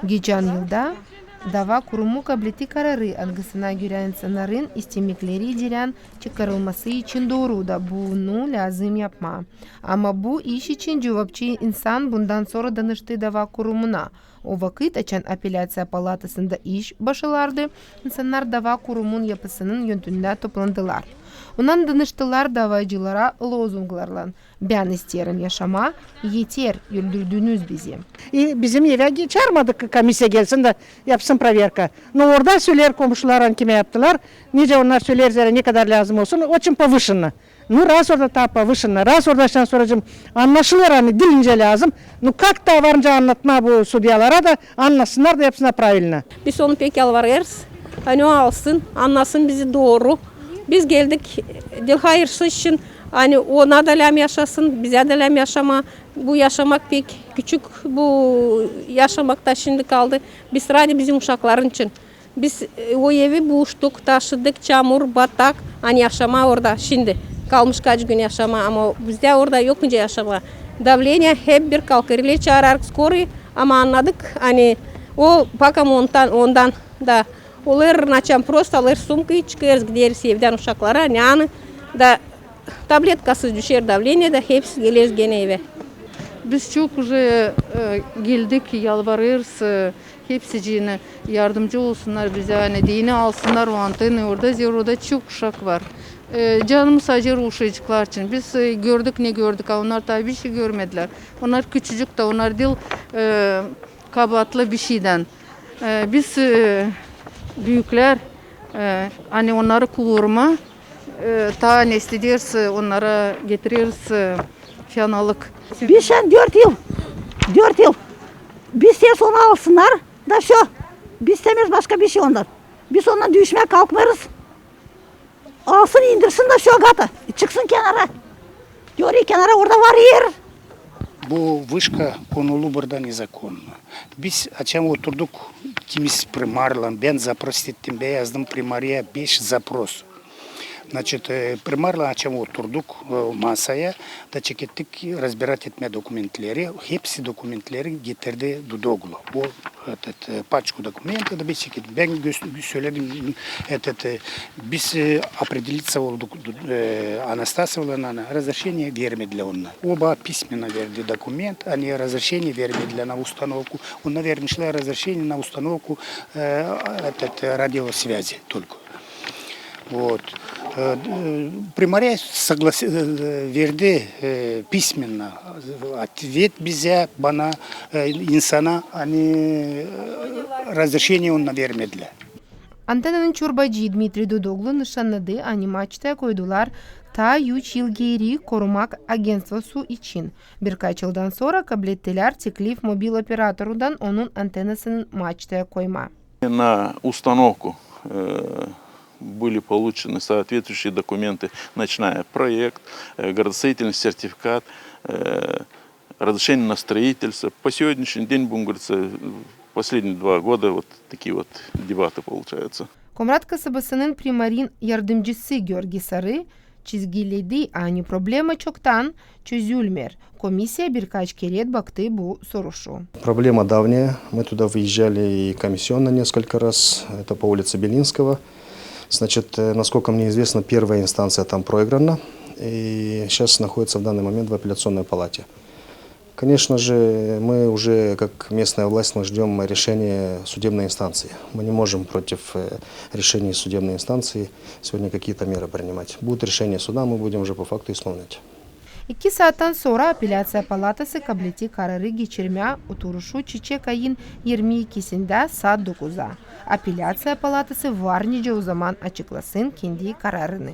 Geçen yılda dava kurumu kableti kararı algısına göre insanların istemekleri diren çıkarılması için doğru da bunu lazım yapma. Ama bu iş için cevapçı insan bundan sonra danıştı dava kurumuna. O vakit açan apellasya palatasında iş başlardı. İnsanlar dava kurumun yapısının yönünde toplandılar. Ondan danıştılar davacılara lozunglarla. Ben isterim yaşama, yeter öldürdünüz bizi. Bizim eve çağırmadık, komisya gelsin de yapsın proverka. Orada söyler komşular kime yaptılar. Nice onlar söyler ne kadar lazım olsun. O için повышенно. Раз orada ta повышенно. Раз oradan sonra anlaşılır dilince lazım. Как-то varınca anlatma bu sudyalara da anlasınlar da yapsınlar правильно. Biz onu pek yalvarırız. Hani o alsın, anlasın bizi doğru. Biz geldik dil hayırlısı için. Hani ona da lem yaşasın, bize de lem yaşama. Bu yaşamak pek küçük, bu yaşamakta şimdi kaldı. Biz sadece bizim uşakların için. Biz o evi boşluk, taşıdık, çamur, batak. Hani yaşama orada şimdi. Kalmış kaç gün yaşama ama bizde orada yok önce yaşama. Давление hep bir kalkırıyla çağırarak skoru ama anladık. Hani o bakam ondan da olur начам просто alır sumkayı çıkarız gideriz evden uşaklara. Yani da tabletkası düşer давление da hepsi geliriz gene eve. Biz çok geldik, yalvarırız. Hepsi yine yardımcı olsunlar bize. Hani dini alsınlar o anteni orada. Zero'da çok uşak var. Canımız acır uşacıklar için. Biz gördük ne gördük. Onlar tabii bir şey görmediler. Onlar küçücük de onlar değil kabatlı bir şeyden. Biz büyükler hani onları kurma ta ne istediyorsa onlara getiririz fenalık. Biz 4 yıl. Biz ses onu alsınlar da şu. Biz istemiyoruz başka bir şey ondan. Biz ondan düşmeye kalkmarız. Alsın indirsin de şu gata. Çıksın kenara. Diyor kenara orada var yer. Bu вышка konulu burada nезаконно. Biz açam oturduk kimiz primarla. Ben zaпрос ettim. Ben yazdım primariye 5 zaпрос. Значит, primarla açam oturduk masaya da çekettik разбирать etme dokumentleri. Hepsi dokumentleri getirdi Dudoglu. Bu пачку документов da biz çekettik. Ben söyledim biz определиться olduk Anastasovna разрешение vermediler ona. Oba письменно verdi dokument, они разрешение vermediler на установку. Ona vermişler разрешение на установку радиосвязи только. Вот. Примария verdi письменно ответ bize bana insana hani разрешение ona vermediler. Antena'nın çorbacı Dmitri Dudoglu nişanladığı animaçta koydular ta 3 yıl geri korumak agentstvosu için. Birkaç yıldan sonra kabul ettiler teklif mobil operatöründen onun antenasını maçta koyma. На установку были получены соответствующие документы, начиная проект, градостроительный сертификат, разрешение на строительство. По сегодняшний день, будем говорить, последние 2 года вот такие вот дебаты получаются. Komrat kasabasının primarin yardımcısı Georgi Sarı çizgiledi aynı problema çoktan çözülmüyor. Komisya birkaç kere baktı bu soruşu. Проблема давняя. Мы туда выезжали и комиссионно несколько раз. Это по улице Белинского. Значит, насколько мне известно, первая инстанция там проиграна. И сейчас находится в данный момент в апелляционной палате. Конечно же, мы уже, как местная власть, мы ждем решения судебной инстанции. Мы не можем против решений судебной инстанции сегодня какие-то меры принимать. Будет решение суда, мы будем уже по факту исполнять. 2 saatten sonra apellasya palatası kableti kararı geçirme oturuşu Çiçek ayın 22'sinde saat 9'a. Apellasya palatası var nice o zaman açıklasın kendi kararını.